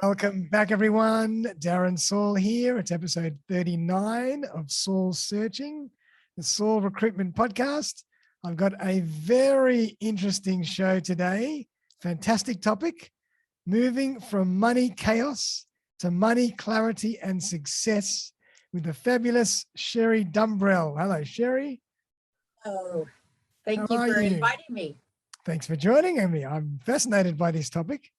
Welcome back, everyone. Darren Saul here. It's episode 39 of Saul Searching, the Saul Recruitment Podcast. I've got a very interesting show today. Fantastic topic. Moving from money chaos to money clarity and success with the fabulous Sherri Dumbrell. Hello, Sherri. Oh, thank you for inviting me. Thanks for joining me. I'm fascinated by this topic.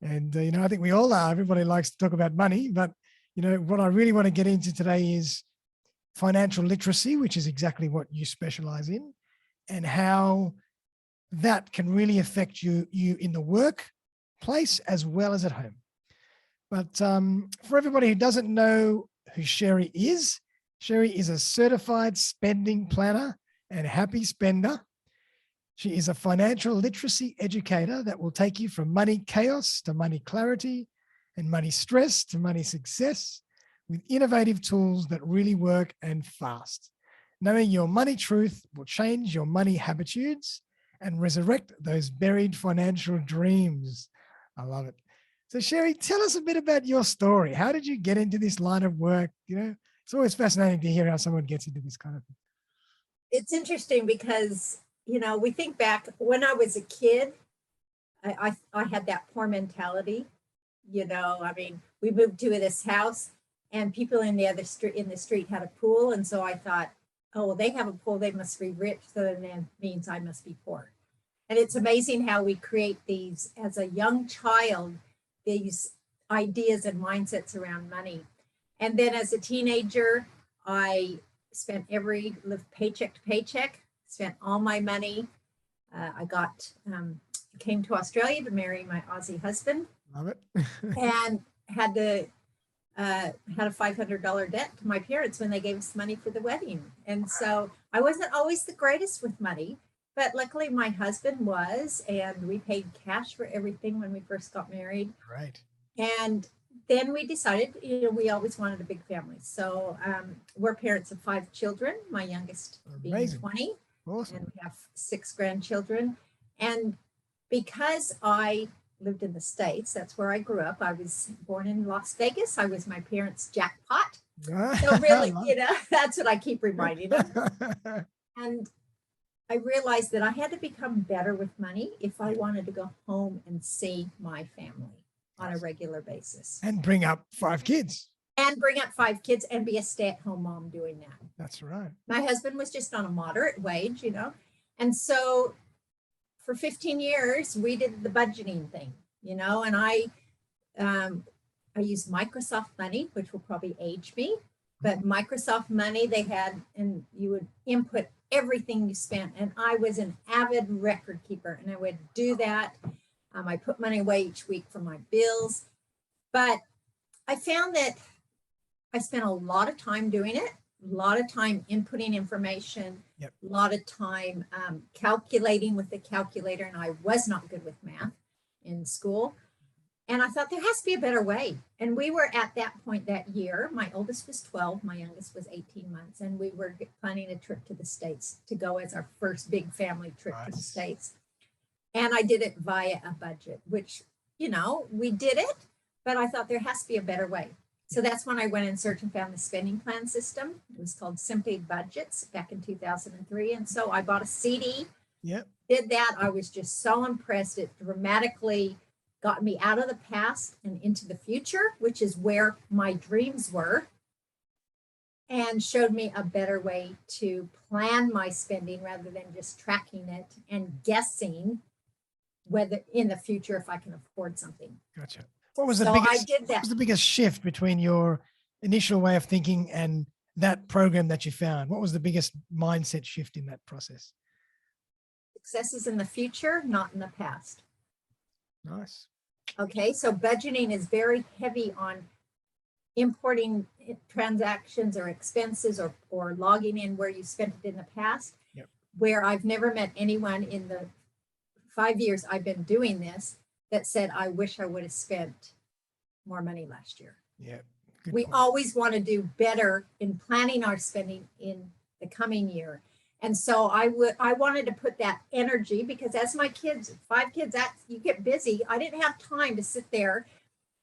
And, I think we all are. Everybody likes to talk about money, but, what I really want to get into today is financial literacy, which is exactly what you specialize in, and how that can really affect you in the workplace as well as at home. But for everybody who doesn't know who Sherri is a certified spending planner and happy spender. She is a financial literacy educator that will take you from money chaos to money clarity and money stress to money success with innovative tools that really work and fast. Knowing your money truth will change your money habitudes and resurrect those buried financial dreams. I love it. So Sherri, tell us a bit about your story. How did you get into this line of work? It's always fascinating to hear how someone gets into this kind of thing. It's interesting because we think back when I was a kid, I had that poor mentality. We moved to this house and people in the street had a pool. And so I thought, oh, well, they have a pool, they must be rich. So then that means I must be poor. And it's amazing how we create these as a young child, these ideas and mindsets around money. And then as a teenager, I lived paycheck to paycheck. Spent all my money. I came to Australia to marry my Aussie husband. Love it. And had a $500 debt to my parents when they gave us money for the wedding. And so I wasn't always the greatest with money, but luckily my husband was, and we paid cash for everything when we first got married. Right. And then we decided, we always wanted a big family. So we're parents of 5 children, my youngest being 20. Awesome. And we have 6 grandchildren. And because I lived in the States, that's where I grew up. I was born in Las Vegas. I was my parents' jackpot. So really, that's what I keep reminding them. And I realized that I had to become better with money if I wanted to go home and see my family on a regular basis. And bring up 5 kids. And bring up 5 kids and be a stay-at-home mom doing that. That's right. My husband was just on a moderate wage, And so for 15 years, we did the budgeting thing, and I used Microsoft Money, which will probably age me, but Microsoft Money, they had, and you would input everything you spent. And I was an avid record keeper, and I would do that. I put money away each week for my bills, but I found that I spent a lot of time doing it, a lot of time inputting information, a lot of time calculating with the calculator, and I was not good with math in school. And I thought there has to be a better way. And we were at that point that year. My oldest was 12, my youngest was 18 months, and we were planning a trip to the States to go as our first big family trip to the States. And I did it via a budget, which, we did it, but I thought there has to be a better way. So that's when I went and searched and found the spending plan system. It was called Simply Budgets back in 2003. And so I bought a CD, did that. I was just so impressed. It dramatically got me out of the past and into the future, which is where my dreams were, and showed me a better way to plan my spending rather than just tracking it and guessing whether in the future if I can afford something. Gotcha. What was the biggest shift between your initial way of thinking and that program that you found? What was the biggest mindset shift in that process? Success is in the future, not in the past. Nice. Okay, so budgeting is very heavy on importing transactions or expenses or logging in where you spent it in the past, where I've never met anyone in the 5 years I've been doing this that said, I wish I would have spent more money last year. Yeah. We always want to do better in planning our spending in the coming year. And so I wanted to put that energy, because as my kids, 5 kids, you get busy. I didn't have time to sit there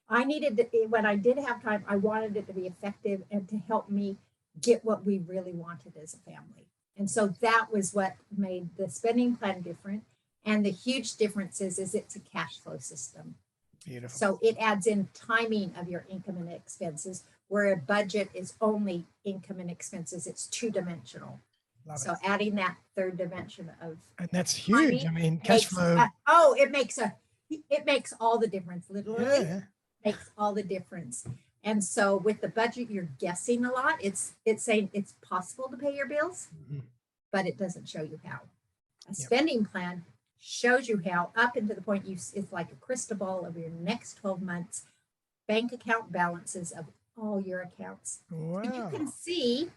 I needed to, when I did have time, I wanted it to be effective and to help me get what we really wanted as a family. And so that was what made the spending plan different. And the huge difference is it's a cash flow system. Beautiful. So it adds in timing of your income and expenses, where a budget is only income and expenses. It's two-dimensional. Love So it. adding that third dimension of And that's huge. I mean, cash flow. It makes all the difference. Literally Yeah. makes all the difference. And so with the budget, you're guessing a lot. It's saying it's possible to pay your bills, but it doesn't show you how. A spending plan shows you how, up into the point it's like a crystal ball of your next 12 months, bank account balances of all your accounts. Wow. So you can see,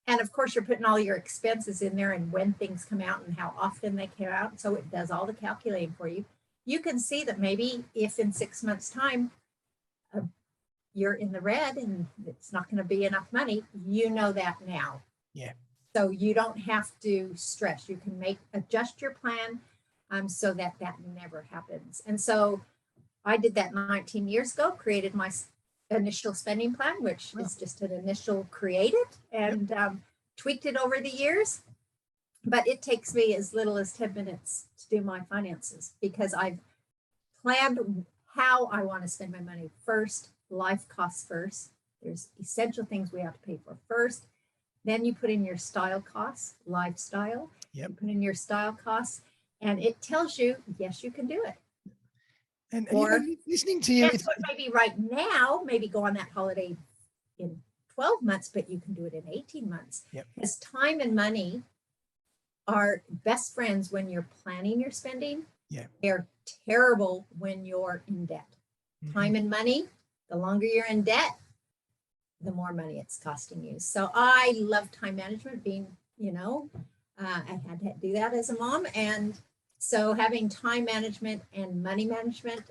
and of course you're putting all your expenses in there and when things come out and how often they come out. So it does all the calculating for you. You can see that maybe if in 6 months time, you're in the red and it's not going to be enough money, you know that now. Yeah. So you don't have to stress. You can adjust your plan so that never happens. And so I did that 19 years ago, created my initial spending plan, which is just an initial created, and tweaked it over the years. But it takes me as little as 10 minutes to do my finances because I've planned how I want to spend my money first. Life costs first. There's essential things we have to pay for first. Then you put in your style costs, lifestyle. Yep. You put in your style costs, and it tells you, yes, you can do it. And or you know, listening to you, it's maybe right now, maybe go on that holiday in 12 months, but you can do it in 18 months. Yep. Because time and money are best friends when you're planning your spending. Yeah. They're terrible when you're in debt. Time and money, the longer you're in debt, the more money it's costing you. So I love time management, being, I had to do that as a mom. And so having time management and money management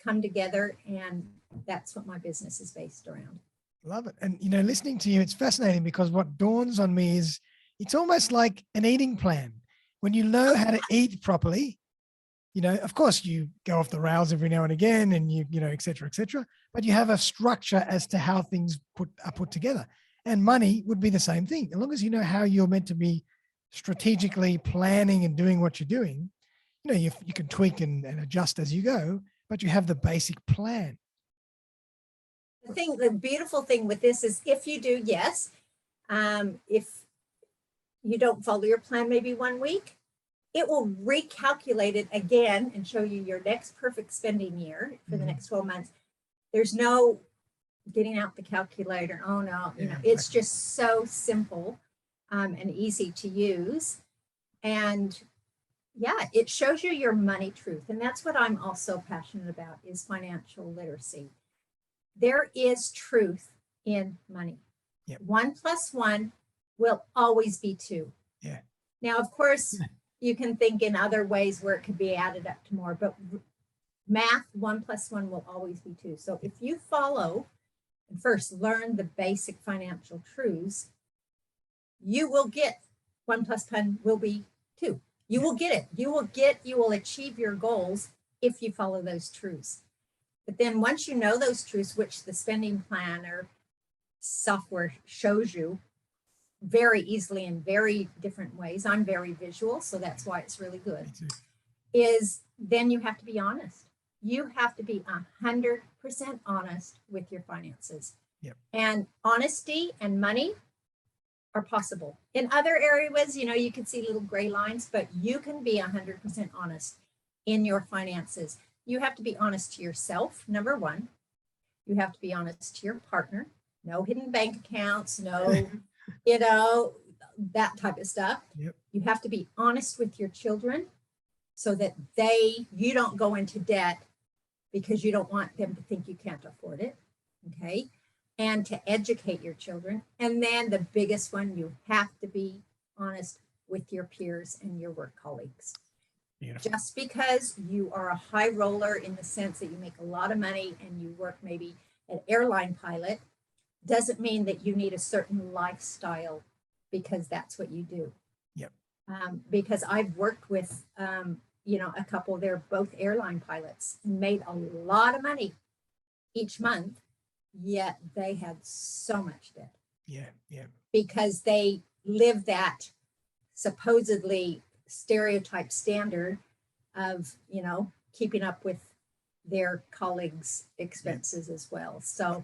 come together, and that's what my business is based around. Love it. And, listening to you, it's fascinating because what dawns on me is it's almost like an eating plan. When you know how to eat properly, of course you go off the rails every now and again and et cetera, but you have a structure as to how things are put together. And money would be the same thing. As long as you know how you're meant to be strategically planning and doing what you're doing, you can tweak and adjust as you go, but you have the basic plan. The beautiful thing with this is if you do, yes, if you don't follow your plan maybe 1 week, it will recalculate it again and show you your next perfect spending year for the next 12 months. There's no getting out the calculator. Oh no, it's just so simple and easy to use. And it shows you your money truth. And that's what I'm also passionate about is financial literacy. There is truth in money. Yep. 1 + 1 will always be 2. Yeah. Now, of course, you can think in other ways where it could be added up to more, but math, 1 + 1 will always be 2. So if you follow and first learn the basic financial truths, you will get 1 + 1 will be 2. You will get it. You will achieve your goals if you follow those truths. But then once you know those truths, which the spending planner software shows you very easily in very different ways, I'm very visual, so that's why it's really good, is then you have to be honest. You have to be 100% honest with your finances. Yep. And honesty and money are possible. In other areas, you can see little gray lines, but you can be 100% honest in your finances. You have to be honest to yourself, number one. You have to be honest to your partner. No hidden bank accounts, no, that type of stuff. Yep. You have to be honest with your children so that you don't go into debt because you don't want them to think you can't afford it. Okay. And to educate your children. And then the biggest one, you have to be honest with your peers and your work colleagues. Beautiful. Just because you are a high roller in the sense that you make a lot of money and you work maybe an airline pilot doesn't mean that you need a certain lifestyle because that's what you do. Yep. Because I've worked with, a couple, they're both airline pilots and made a lot of money. each month, yet they had so much debt. Yeah. Yeah. Because they live that supposedly stereotype standard of, keeping up with their colleagues' expenses as well. So,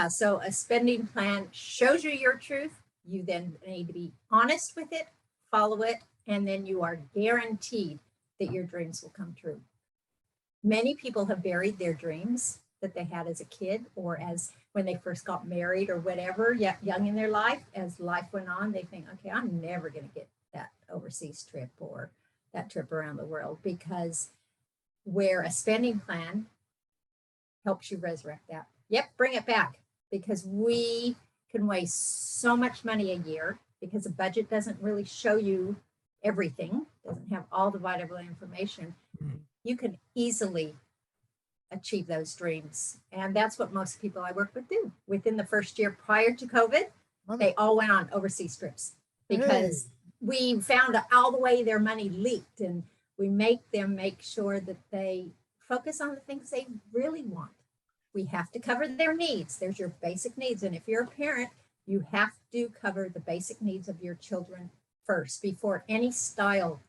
so a spending plan shows you your truth. You then need to be honest with it, follow it, and then you are guaranteed that your dreams will come true. Many people have buried their dreams that they had as a kid or as when they first got married or whatever, young in their life. As life went on, they think, okay, I'm never going to get that overseas trip or that trip around the world, because where a spending plan helps you resurrect that. Yep, bring it back, because we can waste so much money a year because a budget doesn't really show you everything, doesn't have all the vital information. You can easily achieve those dreams. And that's what most people I work with do. Within the first year prior to COVID, they all went on overseas trips because we found out all the way their money leaked, and we make them make sure that they focus on the things they really want. We have to cover their needs. There's your basic needs. And if you're a parent, you have to cover the basic needs of your children first before any style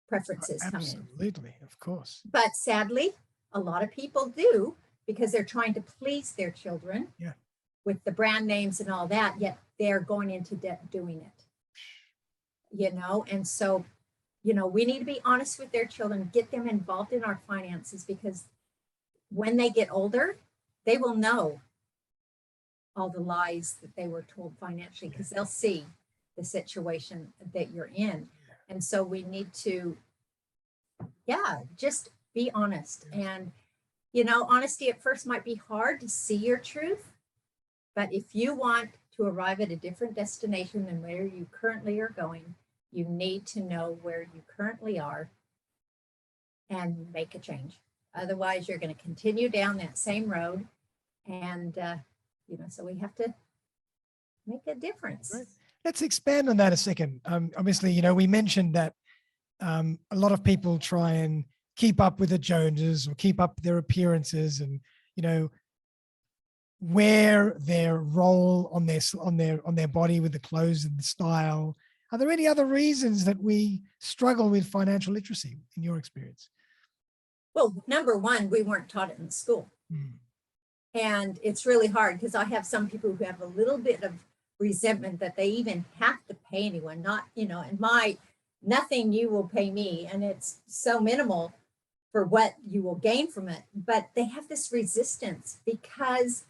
preferences come in. Absolutely, of course. But sadly, a lot of people do, because they're trying to please their children with the brand names and all that, yet they're going into debt doing it. And so, we need to be honest with their children, get them involved in our finances, because when they get older, they will know all the lies that they were told financially, because they'll see the situation that you're in. And so we need to, just be honest. And, honesty at first might be hard to see your truth, but if you want to arrive at a different destination than where you currently are going, you need to know where you currently are and make a change. Otherwise, you're going to continue down that same road. And, so we have to make a difference. Right. Let's expand on that a second. Obviously, we mentioned that a lot of people try and keep up with the Joneses or keep up their appearances and, wear their role on their body with the clothes and the style. Are there any other reasons that we struggle with financial literacy in your experience? Well, number one, we weren't taught it in school. And it's really hard, because I have some people who have a little bit of resentment that they even have to pay anyone, not, and nothing you will pay me. And it's so minimal for what you will gain from it. But they have this resistance because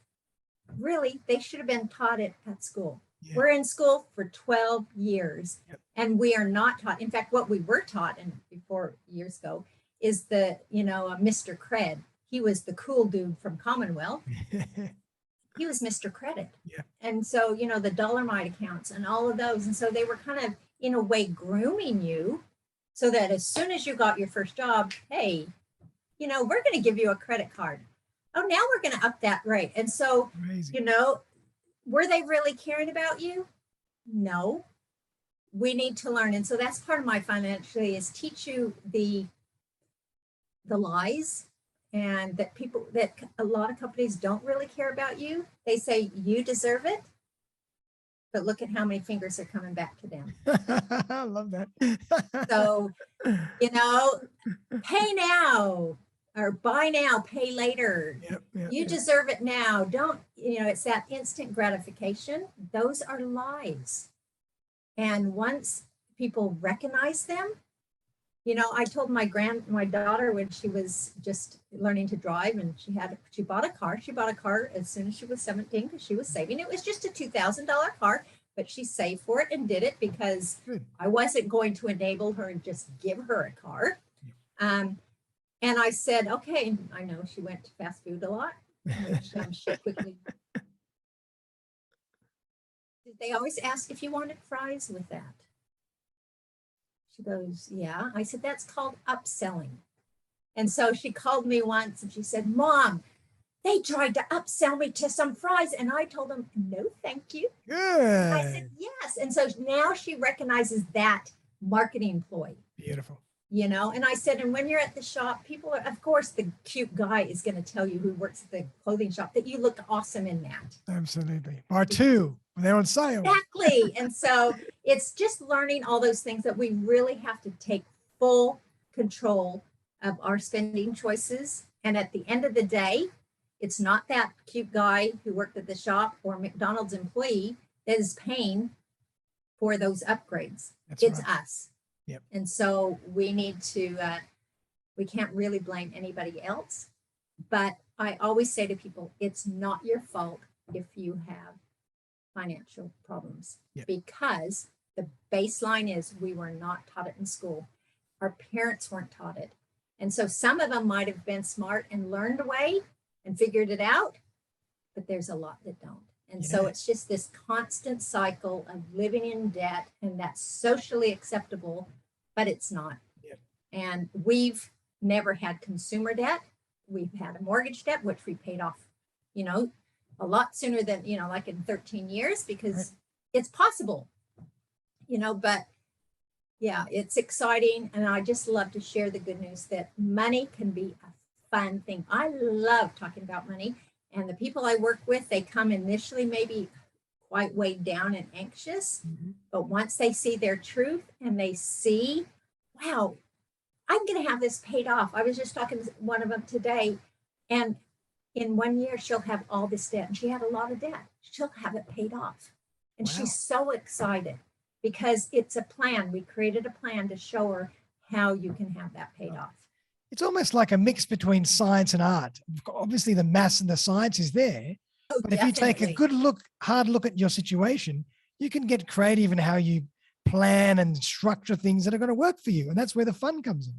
really they should have been taught it at school. Yeah. We're in school for 12 years and we are not taught. In fact, what we were taught before years ago is Mr. Cred. He was the cool dude from Commonwealth. He was Mr. Credit. Yeah. And so, the dollar mite accounts and all of those. And so they were kind of, in a way, grooming you so that as soon as you got your first job, hey, we're going to give you a credit card. Oh, now we're going to up that rate. And so, amazing. Were they really caring about you? No. We need to learn. And so that's part of my financially is teach you the lies, and that a lot of companies don't really care about you. They say you deserve it, but look at how many fingers are coming back to them. I love that. So, pay now or buy now, pay later. You deserve it now. Don't, it's that instant gratification. Those are lies. And once people recognize them, I told my daughter when she was just learning to drive, and she bought a car. She bought a car as soon as she was 17 because she was saving. It was just a $2,000 car, but she saved for it and did it because I wasn't going to enable her and just give her a car. And I said, okay, I know she went to fast food a lot, which she quickly. They always ask if you wanted fries with that. She goes, yeah. I said, that's called upselling. And so she called me once and she said, Mom, they tried to upsell me to some fries. And I told them, no, thank you. Good. I said, yes. And so now she recognizes that marketing ploy. Beautiful. And I said, and when you're at the shop, people are, of course, the cute guy is going to tell you who works at the clothing shop that you look awesome in that. Absolutely. Buy two, they're on sale. Exactly. And so it's just learning all those things that we really have to take full control of our spending choices. And at the end of the day, it's not that cute guy who worked at the shop or McDonald's employee that is paying for those upgrades. It's right. us. Yep. And so we need to, we can't really blame anybody else. But I always say to people, it's not your fault if you have financial problems, because the baseline is we were not taught it in school. Our parents weren't taught it. And so some of them might have been smart and learned a way and figured it out, but there's a lot that don't. And so it's just this constant cycle of living in debt, and that's socially acceptable, but it's not. And we've never had consumer debt. We've had a mortgage debt, which we paid off, a lot sooner than, like in 13 years, because it's possible, but yeah, it's exciting. And I just love to share the good news that money can be a fun thing. I love talking about money. And the people I work with, they come initially maybe quite weighed down and anxious, but once they see their truth and they see, wow, I'm going to have this paid off. I was just talking to one of them today, and in 1 year, she'll have all this debt. And she had a lot of debt. She'll have it paid off. And she's so excited because it's a plan. We created a plan to show her how you can have that paid off. It's almost like a mix between science and art. Obviously, the maths and the science is there. But if you take a good look, hard look at your situation, you can get creative in how you plan and structure things that are going to work for you. And that's where the fun comes in.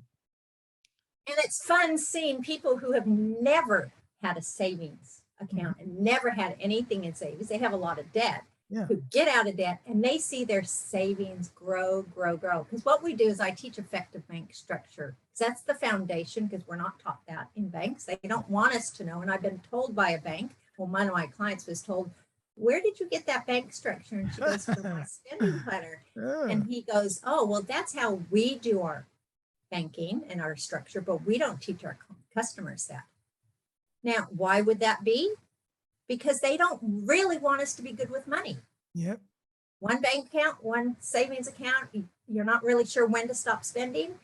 And it's fun seeing people who have never had a savings account and never had anything in savings. They have a lot of debt, who get out of debt and they see their savings grow. Because what we do is I teach effective bank structure. That's the foundation, because we're not taught that in banks. They don't want us to know. And I've been told by a bank, well, one of my clients was told, where did you get that bank structure? And she goes, from my spending planner. And he goes, oh, well, that's how we do our banking and our structure, but we don't teach our customers that. Now, why would that be? Because they don't really want us to be good with money. Yep. One bank account, one savings account, you're not really sure when to stop spending.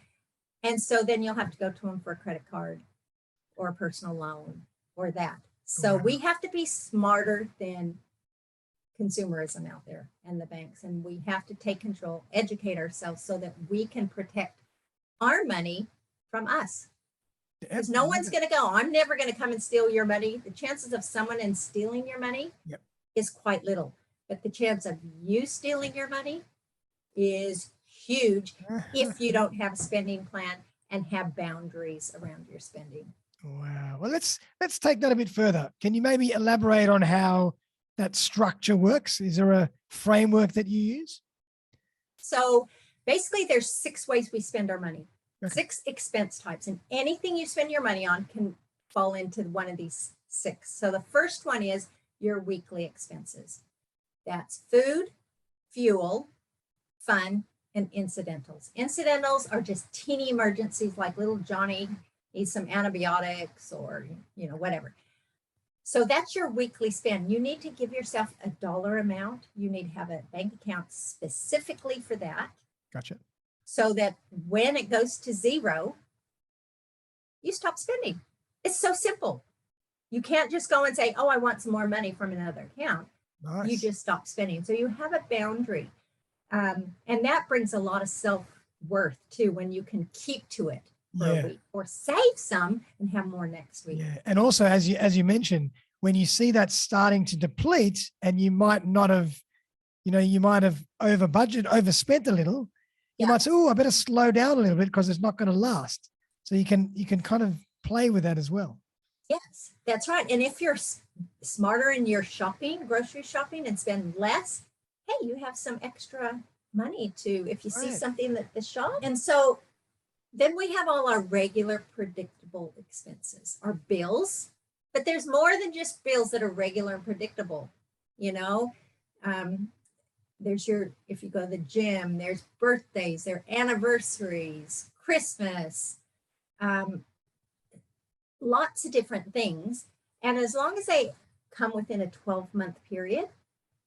And so then you'll have to go to them for a credit card or a personal loan or that. So we have to be smarter than consumerism out there and the banks. And we have to take control, educate ourselves so that we can protect our money from us. Because no one's going to go, I'm never going to come and steal your money. The chances of someone in stealing your money is quite little. But the chance of you stealing your money is huge if you don't have a spending plan and have boundaries around your spending. Wow. Well, let's take that a bit further. Can you maybe elaborate on how that structure works? Is there a framework that you use? So basically there's 6 ways we spend our money. 6 expense types, and anything you spend your money on can fall into one of these 6. So the first one is your weekly expenses. That's food, fuel, fun, and incidentals. Incidentals are just teeny emergencies, like little Johnny needs some antibiotics or, whatever. So that's your weekly spend. You need to give yourself a dollar amount. You need to have a bank account specifically for that. Gotcha. So that when it goes to 0, you stop spending. It's so simple. You can't just go and say, oh, I want some more money from another account. Nice. You just stop spending. So you have a boundary. And that brings a lot of self-worth too, when you can keep to it for a week or save some and have more next week. Yeah. And also, as you mentioned, when you see that starting to deplete and you might not have, you might have overspent a little, you might say, oh, I better slow down a little bit because it's not going to last. So you can kind of play with that as well. Yes, that's right. And if you're smarter in your shopping, grocery shopping, and spend less, hey, you have some extra money to, if you see something at the shop. And so then we have all our regular predictable expenses, our bills, but there's more than just bills that are regular and predictable. There's if you go to the gym, there's birthdays, there are anniversaries, Christmas, lots of different things. And as long as they come within a 12-month period,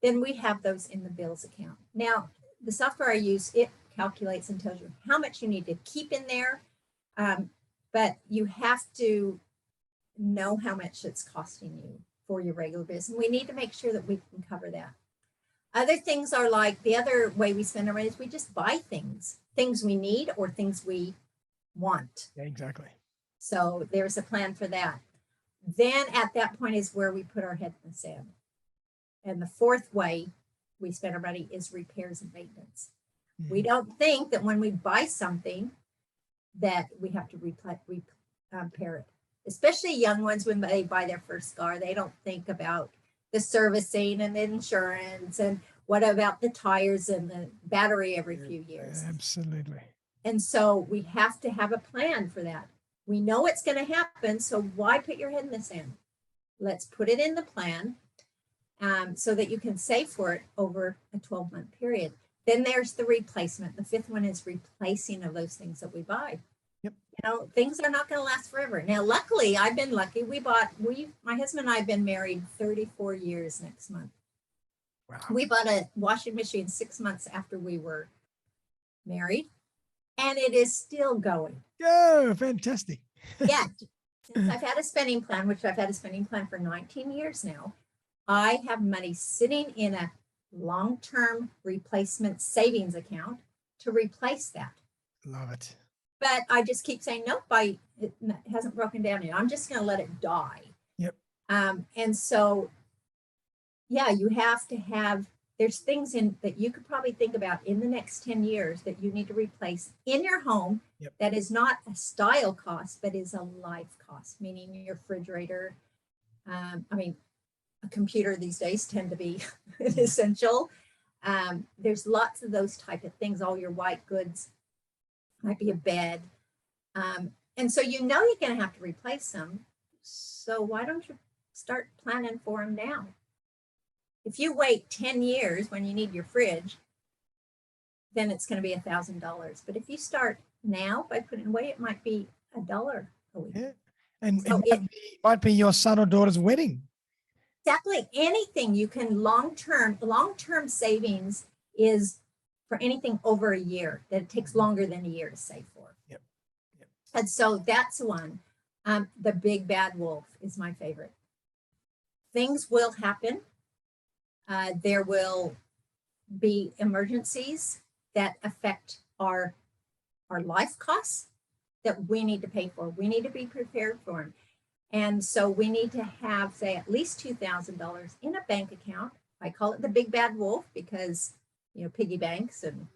then we have those in the bills account. Now, the software I use, it calculates and tells you how much you need to keep in there, but you have to know how much it's costing you for your regular business. And we need to make sure that we can cover that. Other things are like, the other way we spend our money is we just buy things we need or things we want. Yeah, exactly. So there's a plan for that. Then at that point is where we put our head in the sand. And the fourth way we spend our money is repairs and maintenance. Mm-hmm. We don't think that when we buy something that we have to repair it. Especially young ones, when they buy their first car, they don't think about the servicing and the insurance and what about the tires and the battery every few years. Absolutely. And so we have to have a plan for that. We know it's going to happen, so why put your head in the sand? Let's put it in the plan so that you can save for it over a 12-month period. Then there's the replacement. The fifth one is replacing of those things that we buy. Yep. You know, things are not going to last forever. Now, luckily, I've been lucky. My husband and I have been married 34 years next month. Wow. We bought a washing machine 6 months after we were married, and it is still going. Oh, fantastic. Yeah. Since I've had a spending plan, which I've had a spending plan for 19 years now, I have money sitting in a long-term replacement savings account to replace that. Love it. But I just keep saying, nope, it hasn't broken down yet. I'm just going to let it die. Yep. And so, yeah, you have to have, there's things that you could probably think about in the next 10 years that you need to replace in your home. Yep. That is not a style cost, but is a life cost, meaning your refrigerator. A computer these days tend to be an essential. There's lots of those type of things, all your white goods, might be a bed. And so you're going to have to replace them. So why don't you start planning for them now? If you wait 10 years when you need your fridge, then it's going to be $1,000. But if you start now by putting it away, it might be $1 a week. Yeah. And so it might be your son or daughter's wedding. Exactly. Anything you can long-term savings is for anything over a year, that it takes longer than a year to save for. Yep. And so that's one. The big bad wolf is my favorite. Things will happen. There will be emergencies that affect our life costs that we need to pay for. We need to be prepared for them. And so we need to have, say, at least $2,000 in a bank account. I call it the big bad wolf because, piggy banks, and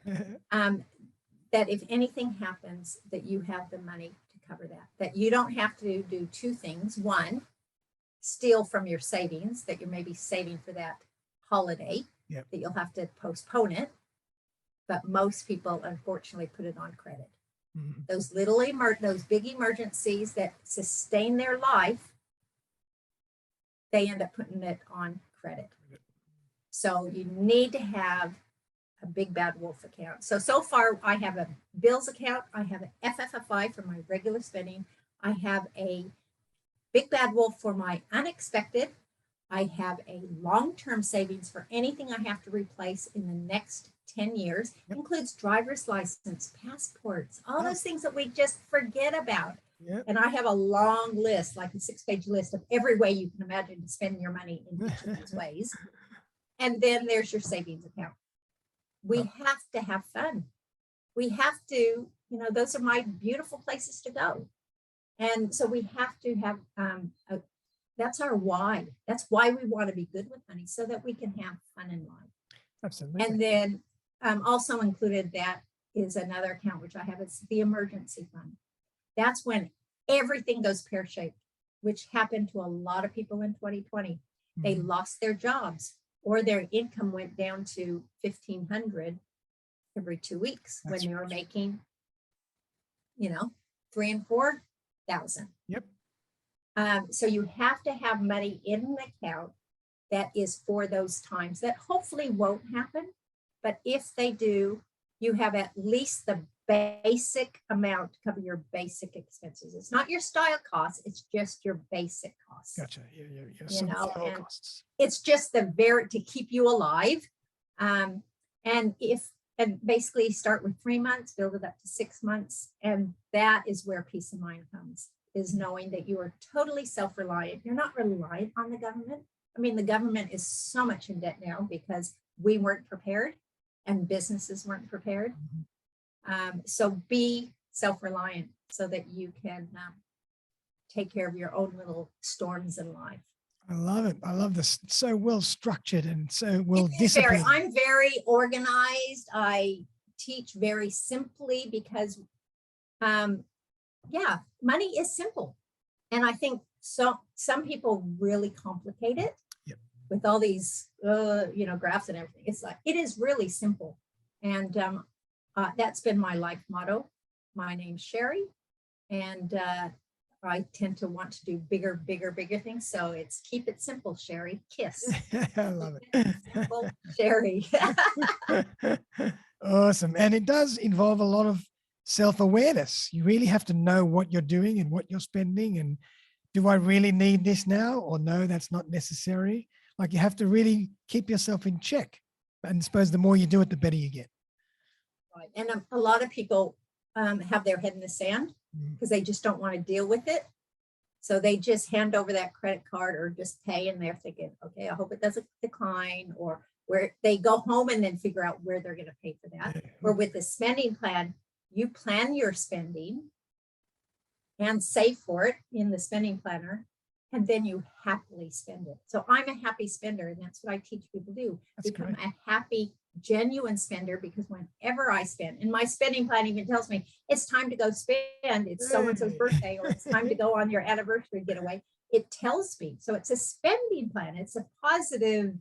that if anything happens, that you have the money to cover that you don't have to do two things. One, steal from your savings that you're maybe saving for that holiday, yep, that you'll have to postpone it. But most people, unfortunately, put it on credit. Mm-hmm. Those big emergencies that sustain their life, they end up putting it on credit. So you need to have a big bad wolf account. So far I have a bills account. I have an FFFI for my regular spending. I have a big bad wolf for my unexpected. I have a long-term savings for anything I have to replace in the next 10 years. Yep. Includes driver's license, passports, all those things that we just forget about. Yep. And I have a long list, like a 6-page list of every way you can imagine to spend your money in each of these ways. And then there's your savings account. We have to have fun. We have to, those are my beautiful places to go. And so we have to have, that's our why. That's why we want to be good with money, so that we can have fun in life. Absolutely. And then also included that is another account, which I have, it's the emergency fund. That's when everything goes pear-shaped, which happened to a lot of people in 2020. Mm-hmm. They lost their jobs, or their income went down to $1,500 every 2 weeks. That's when they were making, $3,000 and $4,000. Yep. So you have to have money in an account that is for those times that hopefully won't happen. But if they do, you have at least the basic amount to cover your basic expenses. It's not your style costs, it's just your basic costs. Gotcha. Your You know, survival and costs. it's just the very to keep you alive. And basically start with 3 months, build it up to 6 months. And that is where peace of mind comes, is knowing that you are totally self-reliant. You're not reliant on the government. I mean, the government is so much in debt now because we weren't prepared and businesses weren't prepared. So be self-reliant so that you can take care of your own little storms in life. I love it. I love this. So well structured and so well disciplined. I'm very organized. I teach very simply because, yeah, money is simple. And I think some people really complicate it with all these, graphs and everything. It's like, it is really simple. And that's been my life motto. My name's Sherri, and I tend to want to do bigger things. So it's keep it simple, Sherri. Kiss. I love it. Simple, Sherri. Awesome. And it does involve a lot of self-awareness. You really have to know what you're doing and what you're spending. And do I really need this now? Or no, that's not necessary. Like, you have to really keep yourself in check. And I suppose the more you do it, the better you get. Right. And a lot of people have their head in the sand because they just don't want to deal with it. So they just hand over that credit card or just pay, and they're thinking, okay, I hope it doesn't decline, or where they go home and then figure out where they're going to pay for that. Or with the spending plan, you plan your spending and save for it in the spending planner, and then you happily spend it. So I'm a happy spender, and that's what I teach people to do. Become a happy, genuine spender, because whenever I spend, and my spending plan even tells me it's time to go spend, it's so-and-so's birthday, or it's time to go on your anniversary getaway. It tells me. So it's a spending plan. It's a positive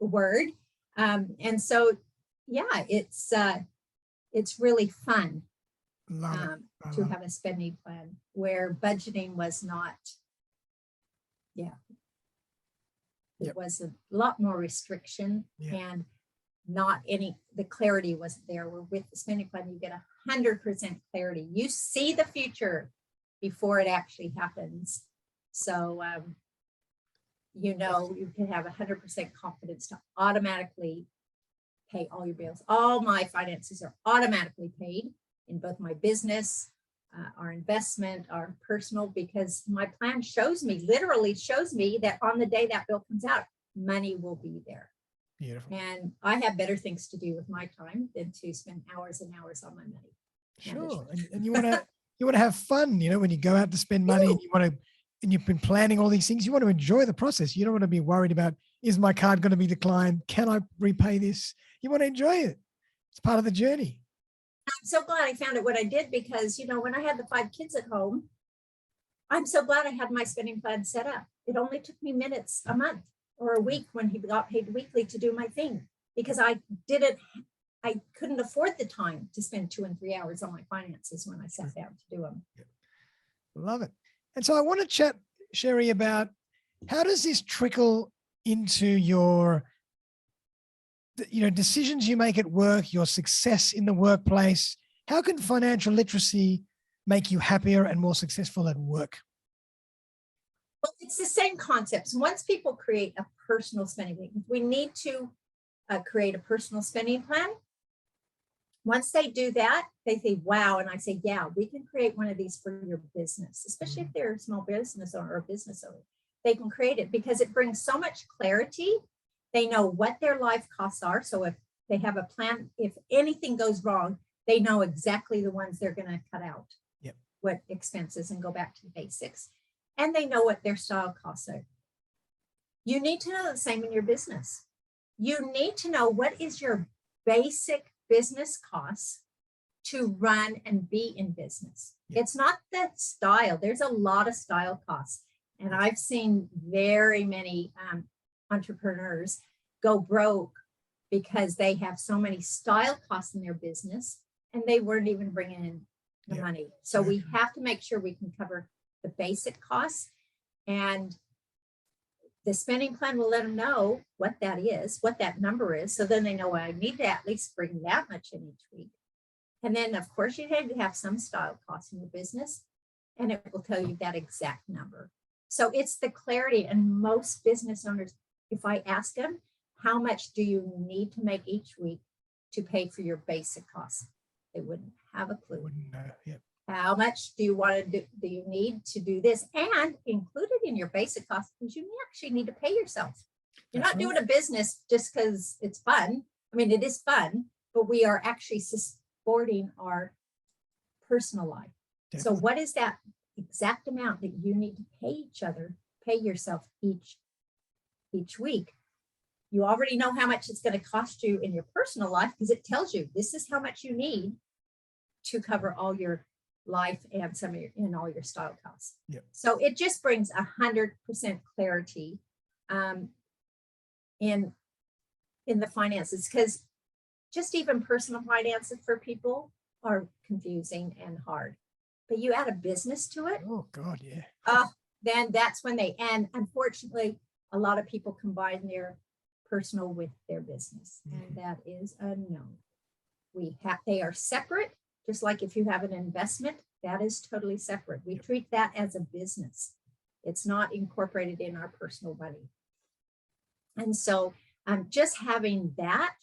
word. And so, yeah, it's really fun to have a spending plan where budgeting was not, it was a lot more restriction and not the clarity wasn't there. Where with the spending plan, you get 100% clarity. You see the future before it actually happens. So, you can have 100% confidence to automatically pay all your bills. All my finances are automatically paid in both my business, our investment, our personal, because my plan literally shows me that on the day that bill comes out, money will be there. Beautiful. And I have better things to do with my time than to spend hours and hours on my money. Sure. And you want to have fun, when you go out to spend money, and you've been planning all these things, you want to enjoy the process. You don't want to be worried about, is my card going to be declined? Can I repay this? You want to enjoy it. It's part of the journey. I'm so glad I found it what I did, because, when I had the 5 kids at home, I'm so glad I had my spending plan set up. It only took me minutes a month or a week when he got paid weekly to do my thing, because I couldn't afford the time to spend 2 and 3 hours on my finances when I sat down to do them. Love it. And so I want to chat, Sherri, about how does this trickle into your decisions you make at work, your success in the workplace? How can financial literacy make you happier and more successful at work? Well, it's the same concepts. Once people create a personal spending plan, we need to create a personal spending plan. Once they do that, they say, wow. And I say, yeah, we can create one of these for your business, especially if they're a small business owner or a business owner. They can create it because it brings so much clarity. They know what their life costs are. So if they have a plan, if anything goes wrong, they know exactly the ones they're going to cut out, what expenses, and go back to the basics. And they know what their style costs are. You need to know the same in your business. You need to know what is your basic business costs to run and be in business. It's not that style. There's a lot of style costs. And I've seen very many entrepreneurs go broke because they have so many style costs in their business and they weren't even bringing in the money. So we have to make sure we can cover the basic costs, and the spending plan will let them know what that is, what that number is. So then they know, well, I need to at least bring that much in each week. And then, of course, you had to have some style costs in your business, and it will tell you that exact number. So it's the clarity. And most business owners, if I ask them, how much do you need to make each week to pay for your basic costs? They wouldn't have a clue. Wouldn't know. Yep. How much do you want to do you need to do this? And included in your basic costs, because you actually need to pay yourself. You're That's not right. doing a business just because it's fun. I mean, it is fun, but we are actually supporting our personal life. So Definitely. what is that exact amount that you need to pay yourself each week? You already know how much it's going to cost you in your personal life, because it tells you this is how much you need to cover all your life and some of all your style costs. Yep. So it just brings 100% clarity in the finances, because just even personal finances for people are confusing and hard. But you add a business to it, Oh God, yeah. then that's when and unfortunately, a lot of people combine their personal with their business, and that is a no. They are separate, just like if you have an investment, that is totally separate. We treat that as a business. It's not incorporated in our personal money. And so just having that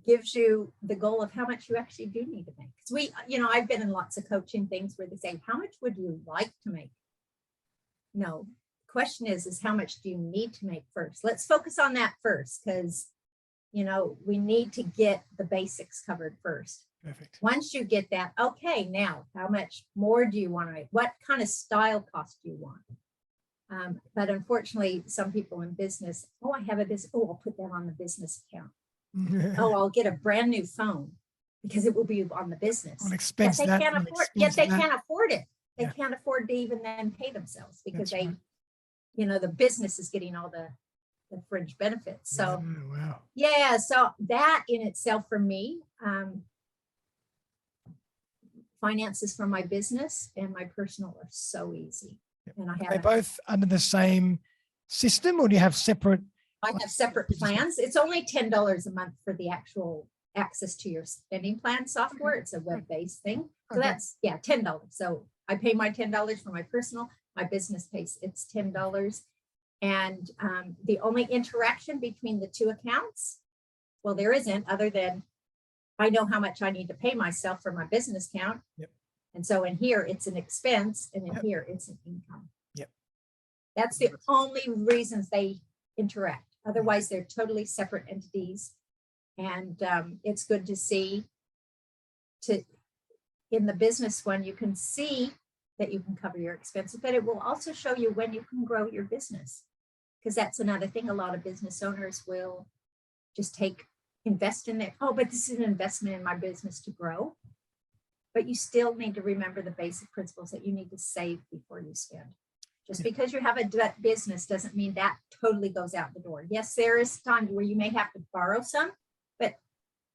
gives you the goal of how much you actually do need to make. Because I've been in lots of coaching things where they say, how much would you like to make? No, the question is how much do you need to make first? Let's focus on that first, because, we need to get the basics covered first. Perfect. Once you get that, okay, now how much more do you want to make? What kind of style cost do you want? But unfortunately, some people in business, I have a business. Oh, I'll put that on the business account. Oh, I'll get a brand new phone because it will be on the business. On expense Yet they that. can't on afford. expense Yet they that. can't afford it. They Yeah. can't afford to even then pay themselves because That's right. the business is getting all the fringe benefits. So Oh, wow. yeah, so that in itself for me, finances for my business and my personal are so easy. Yep. And I Are they have both under the same system, or do you have separate? I have separate plans. It's only $10 a month for the actual access to your spending plan software. It's a web-based thing. So Okay. that's, $10. So I pay my $10 for my personal, my business pays it's $10. And the only interaction between the two accounts, well, there isn't, other than I know how much I need to pay myself for my business account. Yep. And so in here, it's an expense, and in Yep. here, it's an income. Yep. That's the only reasons they interact. Otherwise, they're totally separate entities. And it's good to see in the business one, you can see that you can cover your expenses, but it will also show you when you can grow your business. Because that's another thing. A lot of business owners will just invest in it. Oh, but this is an investment in my business to grow. But you still need to remember the basic principles that you need to save before you spend. Just because you have a business doesn't mean that totally goes out the door. Yes, there is times where you may have to borrow some, but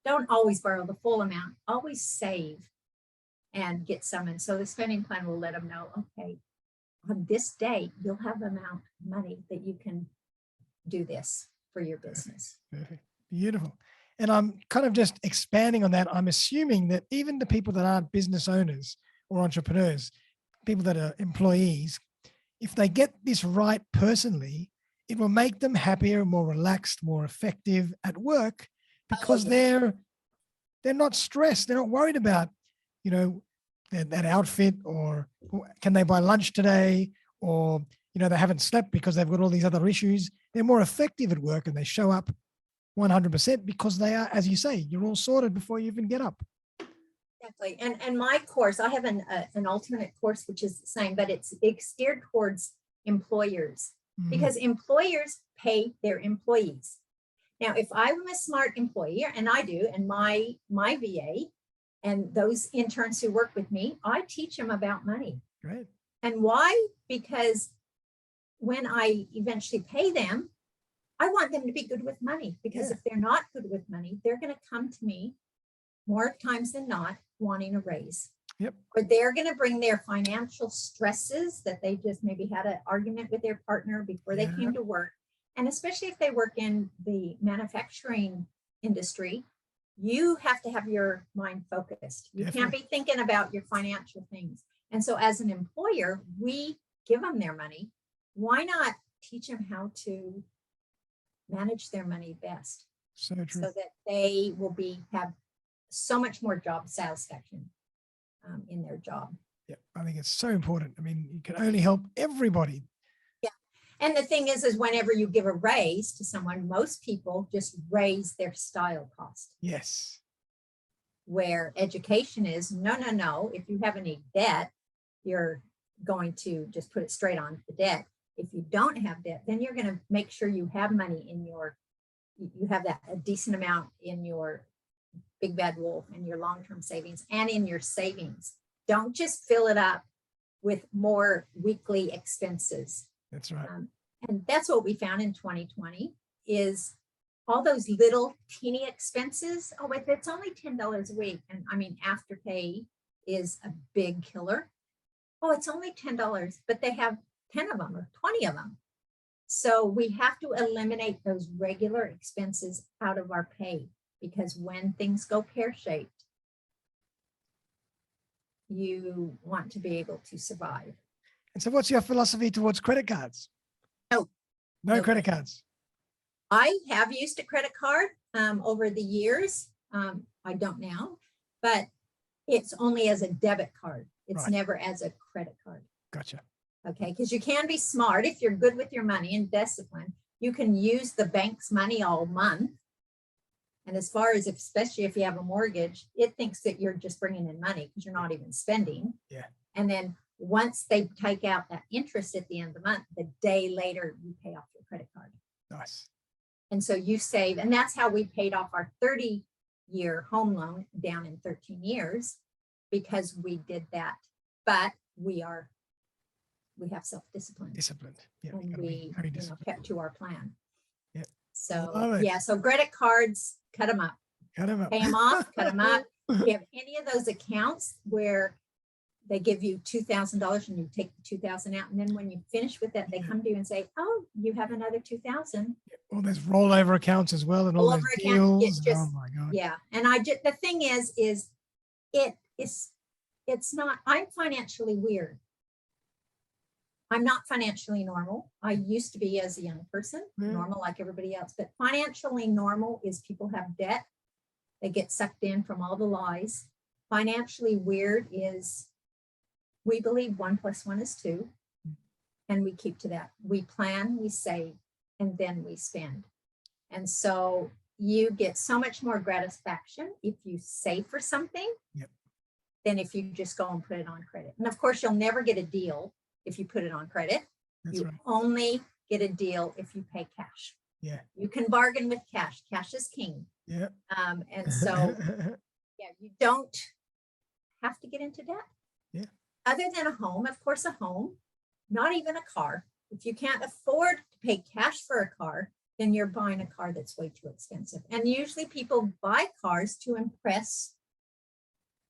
don't always borrow the full amount. Always save and get some. And so the spending plan will let them know, okay, on this day, you'll have the amount of money that you can do this for your business. Perfect. Beautiful. And I'm kind of just expanding on that. I'm assuming that even the people that aren't business owners or entrepreneurs, people that are employees, if they get this right personally, it will make them happier, more relaxed, more effective at work, because they're not stressed. They're not worried about, that outfit, or can they buy lunch today, or, they haven't slept because they've got all these other issues. They're more effective at work, and they show up 100% because they are, as you say, you're all sorted before you even get up. Exactly. And my course, I have an alternate course, which is the same, but it's geared towards employers, because employers pay their employees. Now, if I'm a smart employee, and I do, and my VA and those interns who work with me, I teach them about money. Great. And why? Because when I eventually pay them, I want them to be good with money, because if they're not good with money, they're going to come to me more times than not wanting a raise. Yep. Or they're going to bring their financial stresses that they just maybe had an argument with their partner before they came to work. And especially if they work in the manufacturing industry, you have to have your mind focused. You can't be thinking about your financial things. And so as an employer, we give them their money. Why not teach them how to manage their money best? So true. So that they will have so much more job satisfaction in their job. Yeah, I think it's so important. I mean, you can only help everybody. Yeah. And the thing is whenever you give a raise to someone, most people just raise their style cost. Yes. Where education is, no. If you have any debt, you're going to just put it straight on the debt. If you don't have debt, then you're going to make sure you have money in you have that a decent amount in your big bad wolf and your long-term savings and in your savings. Don't just fill it up with more weekly expenses. That's right. And that's what we found in 2020 is all those little teeny expenses. Oh, wait, it's only $10 a week. And I mean, Afterpay is a big killer. Oh, it's only $10, but they have 10 of them or 20 of them. So we have to eliminate those regular expenses out of our pay, because when things go pear-shaped, you want to be able to survive. And so what's your philosophy towards credit cards? No credit cards. I have used a credit card over the years. I don't now, but it's only as a debit card. It's never as a credit card. Gotcha. Okay, because you can be smart if you're good with your money and discipline. You can use the bank's money all month. And as far as, especially if you have a mortgage, it thinks that you're just bringing in money because you're not even spending. Yeah. And then once they take out that interest at the end of the month, the day later, you pay off your credit card. Nice. And so you save, and that's how we paid off our 30-year home loan down in 13 years, because we did that. But we have self-discipline. Disciplined. Yeah. And we kept to our plan. Yeah. So so credit cards, cut them up. Cut them up. Pay them off, cut them up. If you have any of those accounts where they give you $2,000 and you take the $2,000 out, and then when you finish with that, they come to you and say, "Oh, you have another $2,000." Well, there's rollover accounts as well, and all those deals. Oh my God. Yeah, and the thing is it's not. I'm financially weird. I'm not financially normal. I used to be as a young person, normal like everybody else, but financially normal is people have debt. They get sucked in from all the lies. Financially weird is we believe 1 + 1 is 2, and we keep to that. We plan, we save, and then we spend. And so you get so much more gratification if you save for something than if you just go and put it on credit. And of course, you'll never get a deal if you put it on credit. That's right. Only get a deal if you pay cash. Yeah. You can bargain with cash. Cash is king. Yeah. And so you don't have to get into debt. Yeah. Other than a home, of course, a home, not even a car. If you can't afford to pay cash for a car, then you're buying a car that's way too expensive. And usually people buy cars to impress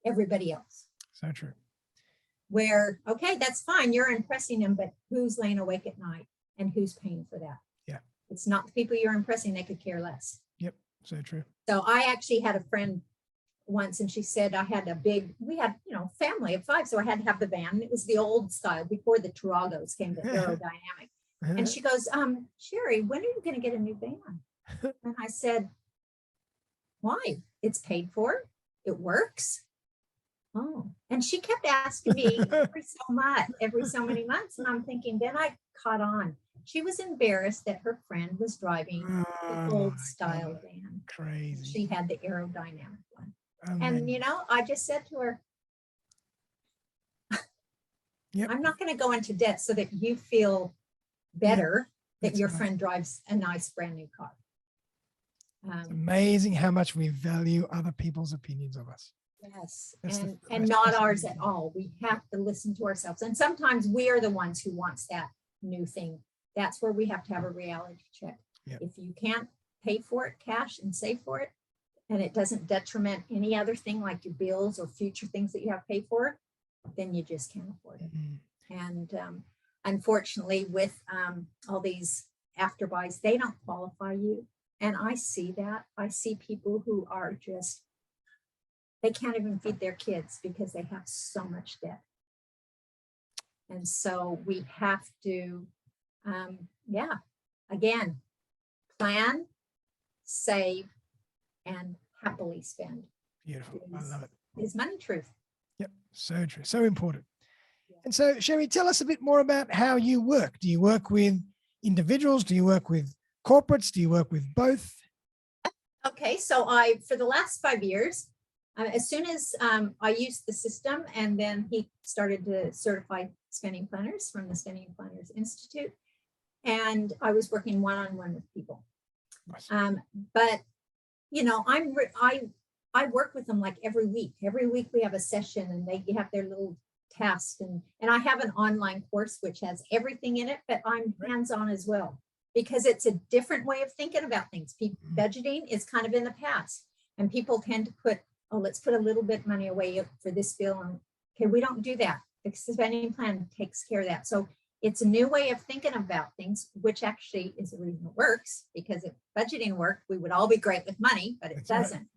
everybody else. So true. Where, okay, that's fine, you're impressing them, but who's laying awake at night and who's paying for that? Yeah. It's not the people you're impressing, they could care less. Yep, so true. So I actually had a friend once, and she said we had, family of 5, so I had to have the van. And it was the old style before the Taragos came to aerodynamic. And she goes, Sherri, when are you going to get a new van? And I said, why? It's paid for, it works. Oh, and she kept asking me every so many months. And I'm thinking, then I caught on. She was embarrassed that her friend was driving the old style van. Crazy. She had the aerodynamic one. And I just said to her, I'm not going to go into debt so that you feel better that your friend drives a nice brand new car. It's amazing how much we value other people's opinions of us. Yes, and not ours at all. We have to listen to ourselves. And sometimes we are the ones who wants that new thing. That's where we have to have a reality check. Yep. If you can't pay for it cash and save for it, and it doesn't detriment any other thing like your bills or future things that you have to pay for, then you just can't afford it. Mm-hmm. And unfortunately, with all these after buys, they don't qualify you And I see that. I see people who are just, they can't even feed their kids because they have so much debt. And so we have to, again, plan, save, and happily spend. Beautiful. I love it. Is money truth. Yep. So true. So important. And so, Sherri, tell us a bit more about how you work. Do you work with individuals? Do you work with corporates? Do you work with both? Okay, so for the last 5 years, as soon as I used the system, and then he started to certify spending planners from the Spending Planners Institute, and I was working one-on-one with people. Nice. But you know, I work with them like every week. Every week we have a session, and they have their little tasks, and I have an online course which has everything in it, but I'm hands-on as well, because it's a different way of thinking about things. Budgeting is kind of in the past, and people tend to put, oh, let's put a little bit of money away for this bill. And okay, we don't do that. The spending plan takes care of that. So it's a new way of thinking about things, which actually is the reason it works, because if budgeting worked, we would all be great with money, but it doesn't.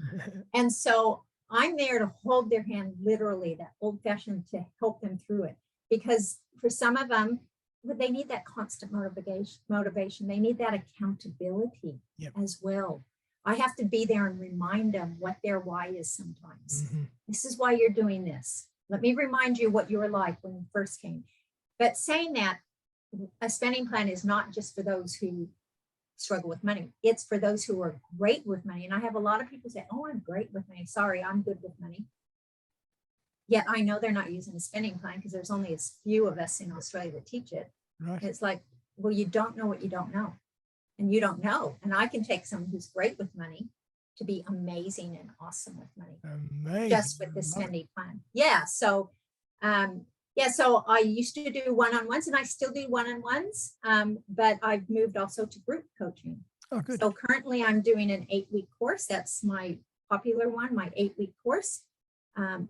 And so I'm there to hold their hand, literally, that old fashioned, to help them through it. Because for some of them, they need that constant motivation. They need that accountability as well. I have to be there and remind them what their why is sometimes. This is why you're doing this. Let me remind you what you were like when you first came. But saying that, a spending plan is not just for those who struggle with money. It's for those who are great with money. And I have a lot of people say, oh, I'm great with money. Sorry, I'm good with money. Yet I know they're not using a spending plan, because there's only a few of us in Australia that teach it. Right. It's like, well, you don't know what you don't know. And you don't know. And I can take someone who's great with money to be amazing and awesome with money. Amazing. Just with the spending plan. Yeah. So, so I used to do one-on-ones, and I still do one-on-ones, but I've moved also to group coaching. Oh, good. So currently I'm doing an 8-week course. That's my popular one, my 8-week course,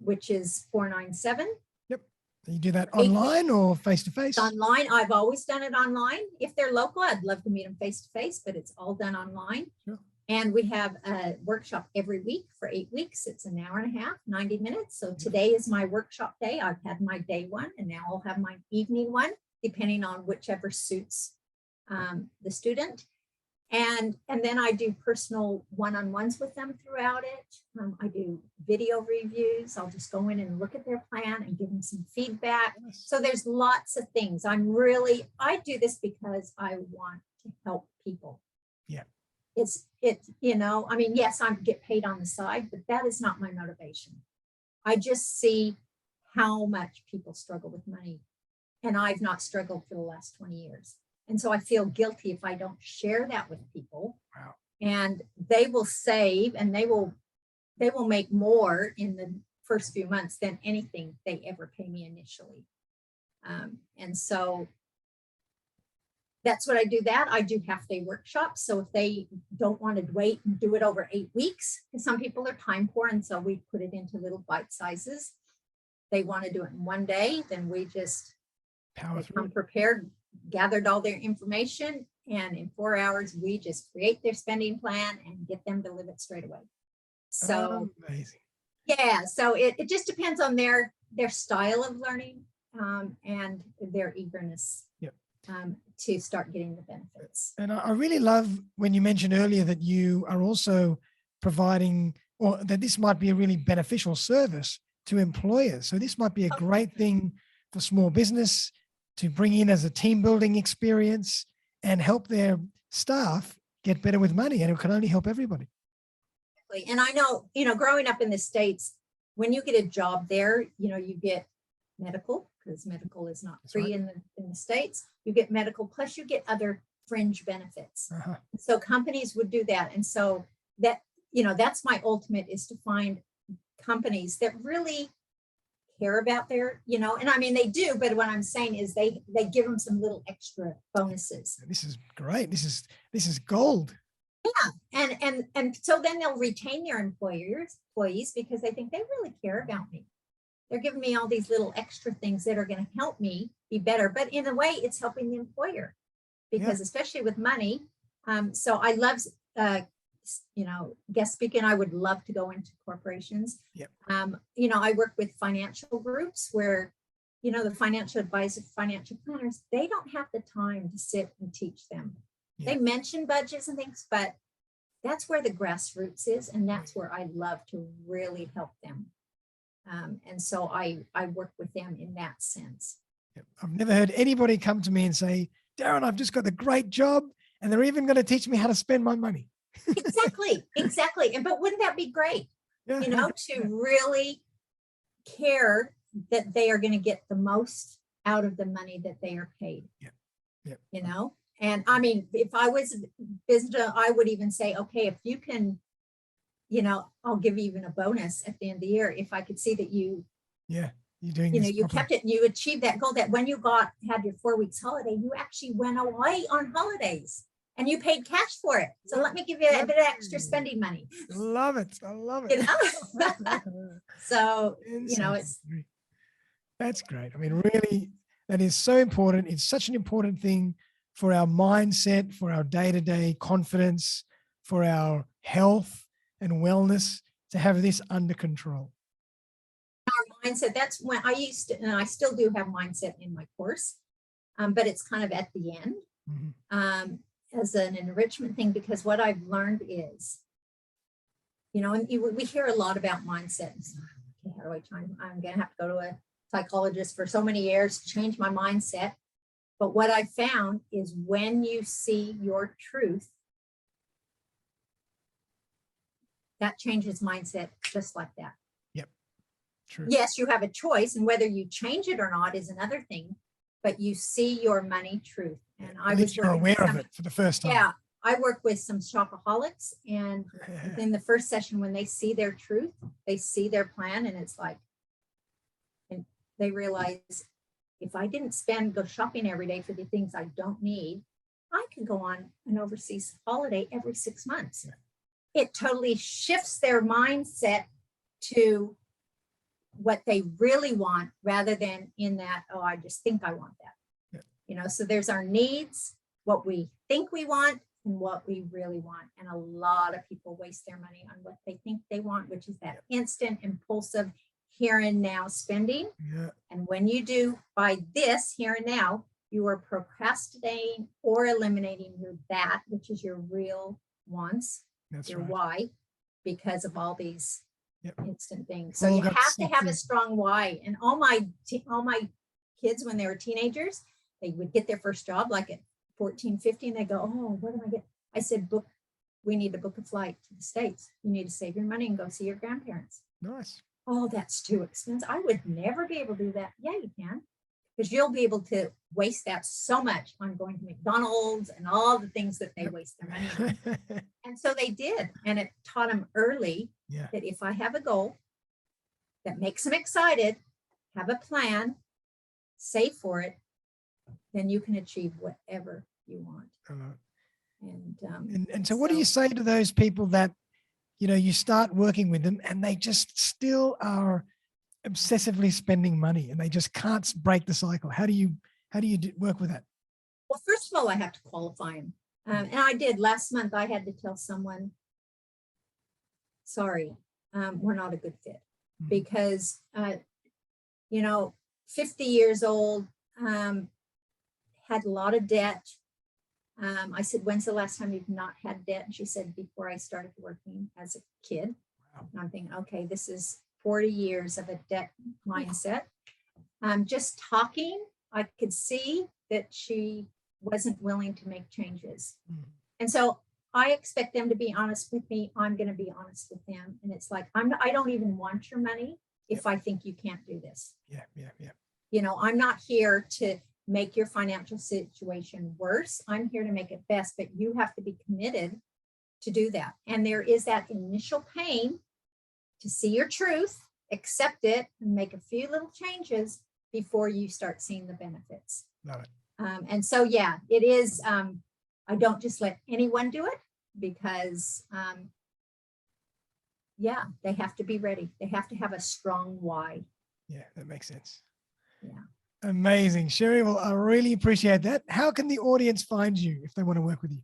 which is $497. Yep. You do that online or face-to-face? Online. I've always done it online. If they're local, I'd love to meet them face-to-face, but it's all done online. Sure. And we have a workshop every week for 8 weeks. It's an hour and a half, 90 minutes. So today is my workshop day. I've had my day one, and now I'll have my evening one, depending on whichever suits the student. And then I do personal one-on-ones with them throughout it. I do video reviews. I'll just go in and look at their plan and give them some feedback. So there's lots of things. I do this because I want to help people. Yeah. It's yes, I get paid on the side, but that is not my motivation. I just see how much people struggle with money, and I've not struggled for the last 20 years. And so I feel guilty if I don't share that with people. Wow. And they will save, and they will make more in the first few months than anything they ever pay me initially. And so that's what I do. I do half-day workshops. So if they don't want to wait and do it over 8 weeks, because some people are time poor, and so we put it into little bite sizes. They want to do it in one day, then we just come prepared, gathered all their information, and in 4 hours, we just create their spending plan and get them to live it straight away. So amazing. Yeah, so it just depends on their style of learning and their eagerness. Yep. To start getting the benefits. And I really love when you mentioned earlier that you are also providing, or that this might be a really beneficial service to employers. So this might be a great thing for small business to bring in as a team building experience and help their staff get better with money. And it can only help everybody. And I know, growing up in the States, when you get a job there, you get medical, because medical is not free in the States. You get medical, plus you get other fringe benefits. Uh-huh. So companies would do that. And so that's my ultimate, is to find companies that really care about their, and I mean, they do, but what I'm saying is they give them some little extra bonuses. This is great. This is gold. Yeah. And so then they'll retain their employees because they think they really care about me. They're giving me all these little extra things that are going to help me be better. But in a way, it's helping the employer, because especially with money. So I love guest speaking. I would love to go into corporations. Yep. I work with financial groups where, the financial advisors, financial planners, they don't have the time to sit and teach them. Yeah. They mention budgets and things, but that's where the grassroots is. And that's where I love to really help them. And so I work with them in that sense. Yep. I've never heard anybody come to me and say, Darren, I've just got the great job and they're even going to teach me how to spend my money. Exactly. But wouldn't that be great? Yeah. To really care that they are going to get the most out of the money that they are paid. Yeah. And I mean, if I was a business, I would even say, okay, if you can, I'll give you even a bonus at the end of the year if I could see that you're doing this you kept it and you achieved that goal, that when you had your 4 weeks holiday, you actually went away on holidays and you paid cash for it. So let me give you a bit of extra spending money. Love it. I love it. So, it's. That's great. I mean, really, that is so important. It's such an important thing for our mindset, for our day-to-day confidence, for our health and wellness to have this under control. Our mindset, that's when I used to, and I still do have mindset in my course, but it's kind of at the end. Mm-hmm. As an enrichment thing, because what I've learned is, and we hear a lot about mindset. Okay, how do I try? I'm going to have to go to a psychologist for so many years to change my mindset. But what I found is when you see your truth, that changes mindset just like that. Yep. True. Yes, you have a choice, and whether you change it or not is another thing, but you see your money truth. And you're aware of it for the first time. Yeah. I work with some shopaholics, and in the first session, when they see their truth, they see their plan, and it's like, and they realize, if I didn't go shopping every day for the things I don't need, I could go on an overseas holiday every 6 months. Yeah. It totally shifts their mindset to what they really want, rather than in that, oh, I just think I want that. Yeah. So there's our needs, what we think we want, and what we really want. And a lot of people waste their money on what they think they want, which is that instant, impulsive, here and now spending. Yeah. And when you do buy this here and now, you are procrastinating or eliminating your that, which is your real wants, your why, because of all these instant things. So you have to have a strong why. And all my kids, when they were teenagers, they would get their first job like at 14, 15, they go, oh, what am I getting? I said, we need to book a flight to the States. You need to save your money and go see your grandparents. Nice. Oh, that's too expensive. I would never be able to do that. Yeah, you can, because you'll be able to waste that so much on going to McDonald's and all the things that they waste their money on. And so they did. And it taught them early that if I have a goal that makes them excited, have a plan, save for it, then you can achieve whatever you want. And so what do you say to those people that, you start working with them and they just still are obsessively spending money and they just can't break the cycle? How do you work with that? Well, first of all, I have to qualify them. And I did. Last month, I had to tell someone, sorry, we're not a good fit. Mm-hmm. Because, 50 years old, had a lot of debt. I said, when's the last time you've not had debt? And she said, before I started working as a kid. Wow. And I'm thinking, okay, this is 40 years of a debt mindset. Just talking, I could see that she wasn't willing to make changes. Mm-hmm. And so I expect them to be honest with me. I'm going to be honest with them. And it's like, I don't even want your money if I think you can't do this. Yeah. I'm not here to make your financial situation worse. I'm here to make it best, but you have to be committed to do that. And there is that initial pain to see your truth, accept it, and make a few little changes before you start seeing the benefits. Love it. And so, it is, I don't just let anyone do it because, they have to be ready. They have to have a strong why. Yeah, that makes sense. Yeah. Amazing. Sherri, well, I really appreciate that. How can the audience find you if they want to work with you?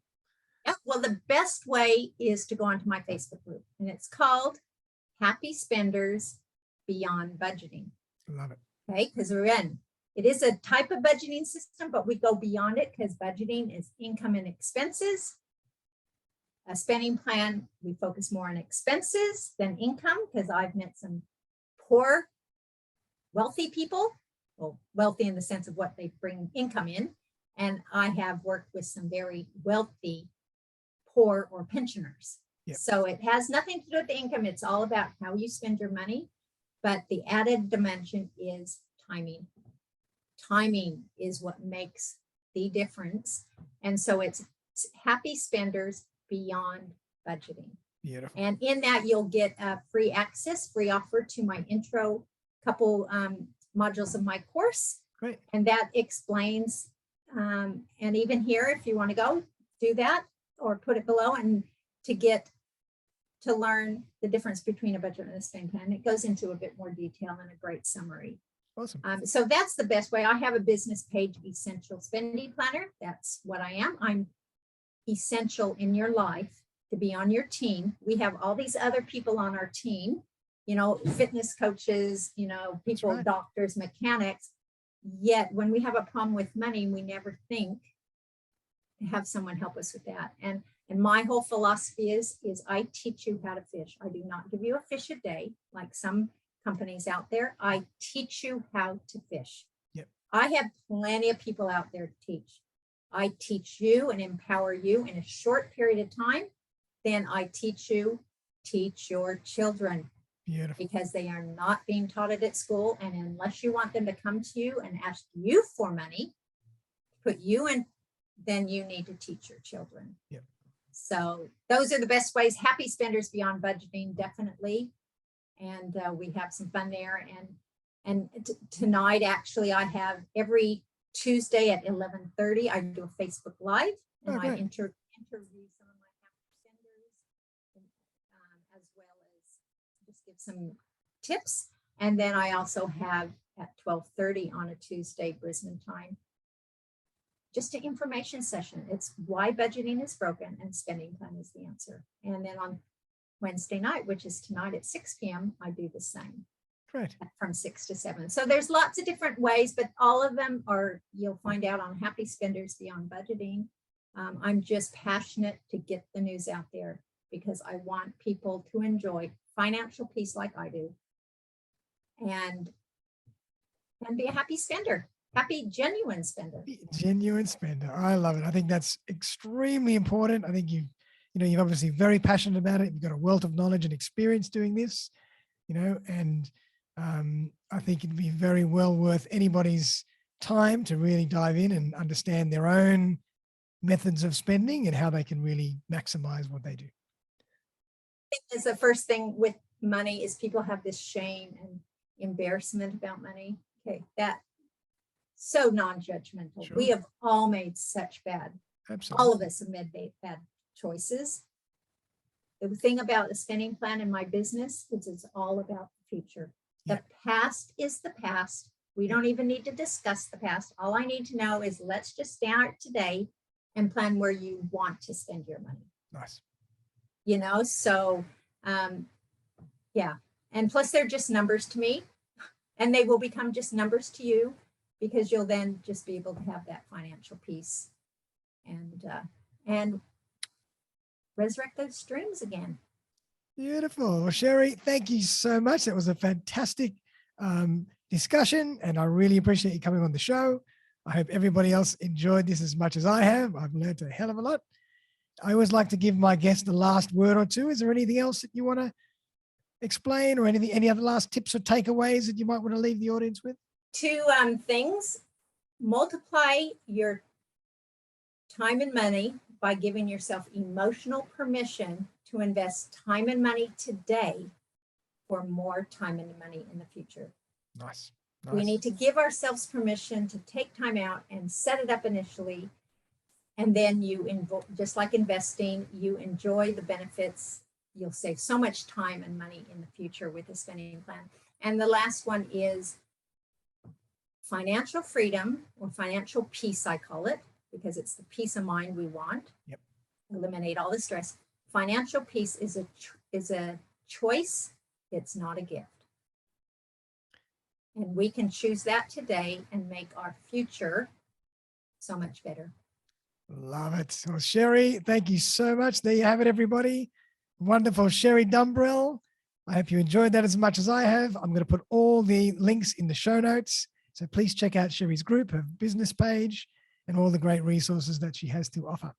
Yeah, Well, the best way is to go onto my Facebook group, and it's called Happy Spenders Beyond Budgeting. Love it. Okay, because it is a type of budgeting system, but we go beyond it because budgeting is income and expenses. A spending plan, we focus more on expenses than income, because I've met some poor, wealthy people, well, wealthy in the sense of what they bring income in. And I have worked with some very wealthy, poor, or pensioners. Yep. So it has nothing to do with the income. It's all about how you spend your money. But the added dimension is timing. Timing is what makes the difference. And so it's Happy Spenders Beyond Budgeting. Beautiful. And in that, you'll get free access, free offer to my intro couple modules of my course. Great. And that explains, and even here, if you want to go do that or put it below, and to learn the difference between a budget and a spending plan. It goes into a bit more detail and a great summary. Awesome. So that's the best way. I have a business page, Essential Spending Planner. That's what I am. I'm essential in your life to be on your team. We have all these other people on our team, fitness coaches, people, right. Doctors, mechanics. Yet when we have a problem with money, we never think to have someone help us with that. And my whole philosophy is I teach you how to fish. I do not give you a fish a day like some companies out there. I teach you how to fish. Yep. I have plenty of people out there to teach. I teach you and empower you in a short period of time. Then I teach your children. Beautiful. Because they are not being taught it at school. And unless you want them to come to you and ask you for money, put you in, then you need to teach your children. Yep. So those are the best ways. Happy Spenders Beyond Budgeting, definitely. And we have some fun there. And tonight, actually, I have every Tuesday at 11:30, I do a Facebook Live, and I interview some of my happy spenders, as well as just give some tips. And then I also have at 12:30 on a Tuesday, Brisbane time, just an information session. It's why budgeting is broken and spending plan is the answer. And then on Wednesday night, which is tonight at 6 p.m., I do the same. Great. From 6 to 7. So there's lots of different ways, but all of them are, you'll find out on Happy Spenders Beyond Budgeting. I'm just passionate to get the news out there because I want people to enjoy financial peace like I do, and be a happy spender, happy, genuine spender. Genuine spender. I love it. I think that's extremely important. I think you're obviously very passionate about it. You've got a wealth of knowledge and experience doing this, and I think it'd be very well worth anybody's time to really dive in and understand their own methods of spending and how they can really maximize what they do. I think is the first thing with money is people have this shame and embarrassment about money. Okay, that so non-judgmental. Sure. We have all made such Absolutely. all of us have made bad choices. The thing about the spending plan in my business is it's all about the future. The past is the past. We don't even need to discuss the past. All I need to know is let's just start today and plan where you want to spend your money. Nice. So yeah. And plus they're just numbers to me, and they will become just numbers to you because you'll then just be able to have that financial peace and resurrect those dreams again. Beautiful. Well, Sherri, thank you so much. That was a fantastic discussion, and I really appreciate you coming on the show. I hope everybody else enjoyed this as much as I have. I've learned a hell of a lot. I always like to give my guests the last word or two. Is there anything else that you want to explain, or any other last tips or takeaways that you might want to leave the audience with? Two things. Multiply your time and money by giving yourself emotional permission to invest time and money today for more time and money in the future. Nice. We need to give ourselves permission to take time out and set it up initially. And then just like investing, you enjoy the benefits. You'll save so much time and money in the future with a spending plan. And the last one is financial freedom, or financial peace, I call it, because it's the peace of mind we want. Yep. eliminate all the stress. Financial peace is a choice. It's not a gift. And we can choose that today and make our future so much better. Love it. Well, Sherri, thank you so much. There you have it, everybody. Wonderful. Sherri Dumbrell. I hope you enjoyed that as much as I have. I'm going to put all the links in the show notes. So please check out Sherri's group, her business page, and all the great resources that she has to offer.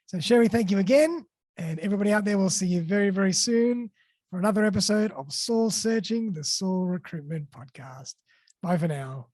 So Sherri, thank you again. And everybody out there, we'll see you very, very soon for another episode of Soul Searching, the Soul Recruitment Podcast. Bye for now.